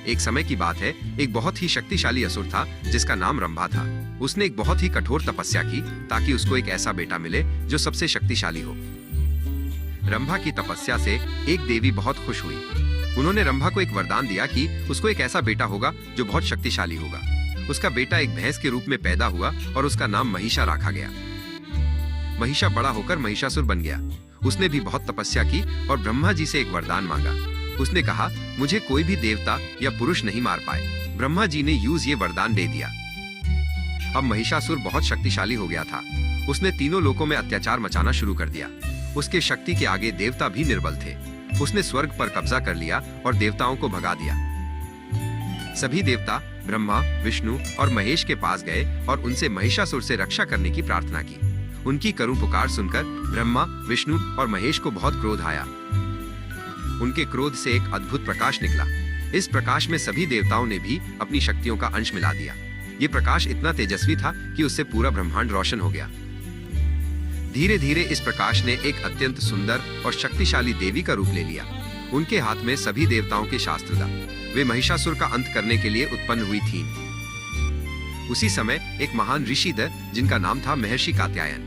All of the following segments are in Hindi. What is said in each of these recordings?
एक समय की बात है, एक बहुत ही शक्तिशाली असुर था जिसका नाम रंभा था। उसने एक बहुत ही कठोर तपस्या की ताकि उसको एक ऐसा बेटा मिले जो सबसे शक्तिशाली हो। रंभा की तपस्या से एक देवी बहुत खुश हुई। उन्होंने रंभा को एक वरदान दिया कि उसको एक ऐसा बेटा होगा जो बहुत शक्तिशाली होगा। उसका बेटा एक भैंस के रूप में पैदा हुआ और उसका नाम महिषा रखा गया। महिषा बड़ा होकर महिषासुर बन गया। उसने भी बहुत तपस्या की और ब्रह्मा जी से एक वरदान मांगा। उसने कहा, मुझे कोई भी देवता या पुरुष नहीं मार पाए। ब्रह्मा जी ने ये वरदान दे दिया। अब महिषासुर बहुत शक्तिशाली हो गया था। उसने तीनों लोकों में अत्याचार मचाना शुरू कर दिया। उसके शक्ति के आगे देवता भी निर्बल थे। उसने स्वर्ग पर कब्जा कर लिया और देवताओं को भगा दिया। सभी देवता ब्रह्मा, विष्णु और महेश के पास गए और उनसे महिषासुर से रक्षा करने की प्रार्थना की। उनकी करुण पुकार सुनकर ब्रह्मा, विष्णु और महेश को बहुत क्रोध आया। उनके क्रोध से एक अद्भुत प्रकाश निकला। इस प्रकाश में सभी देवताओं ने भी अपनी शक्तियों का अंश मिला दिया। ये प्रकाश इतना तेजस्वी था कि उससे पूरा ब्रह्मांड रोशन हो गया। धीरे धीरे इस प्रकाश ने एक अत्यंत सुंदर और शक्तिशाली देवी का रूप ले लिया। उनके हाथ में सभी देवताओं के शास्त्र था। वे महिषासुर का अंत करने के लिए उत्पन्न हुई थीं। उसी समय एक महान ऋषि थे जिनका नाम था महर्षि कात्यायन।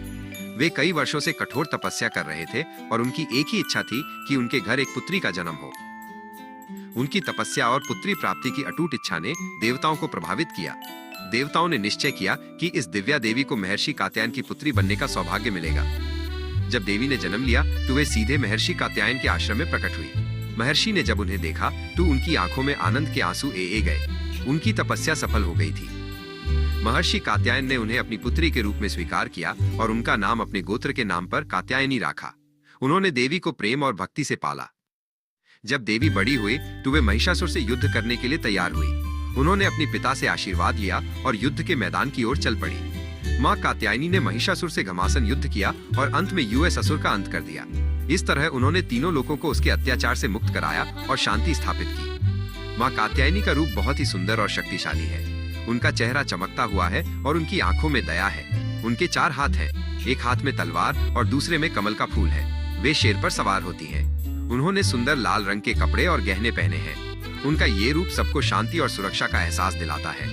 वे कई वर्षों से कठोर तपस्या कर रहे थे और उनकी एक ही इच्छा थी कि उनके घर एक पुत्री का जन्म हो। उनकी तपस्या और पुत्री प्राप्ति की अटूट इच्छा ने देवताओं को प्रभावित किया। देवताओं ने निश्चय किया कि इस दिव्या देवी को महर्षि कात्यायन की पुत्री बनने का सौभाग्य मिलेगा। जब देवी ने जन्म लिया तो वे सीधे महर्षि कात्यायन के आश्रम में प्रकट हुई। महर्षि ने जब उन्हें देखा तो उनकी आंखों में आनंद के आंसू ए गए। उनकी तपस्या सफल हो गई थी। महर्षि कात्यायन ने उन्हें अपनी पुत्री के रूप में स्वीकार किया और उनका नाम अपने गोत्र के नाम पर कात्यायनी रखा। उन्होंने देवी को प्रेम और भक्ति से पाला। जब देवी बड़ी हुई तो वे महिषासुर से युद्ध करने के लिए तैयार हुई। उन्होंने अपने पिता से आशीर्वाद लिया और युद्ध के मैदान की ओर चल पड़ी। मां कात्यायनी ने महिषासुर से घमासान युद्ध किया और अंत में यूएस असुर का अंत कर दिया। इस तरह उन्होंने तीनों लोगों को उसके अत्याचार से मुक्त कराया और शांति स्थापित की। मां कात्यायनी का रूप बहुत ही सुंदर और शक्तिशाली है। उनका चेहरा चमकता हुआ है और उनकी आंखों में दया है। उनके 4 हाथ हैं, एक हाथ में तलवार और दूसरे में कमल का फूल है। वे शेर पर सवार होती हैं। उन्होंने सुंदर लाल रंग के कपड़े और गहने पहने हैं। उनका ये रूप सबको शांति और सुरक्षा का एहसास दिलाता है।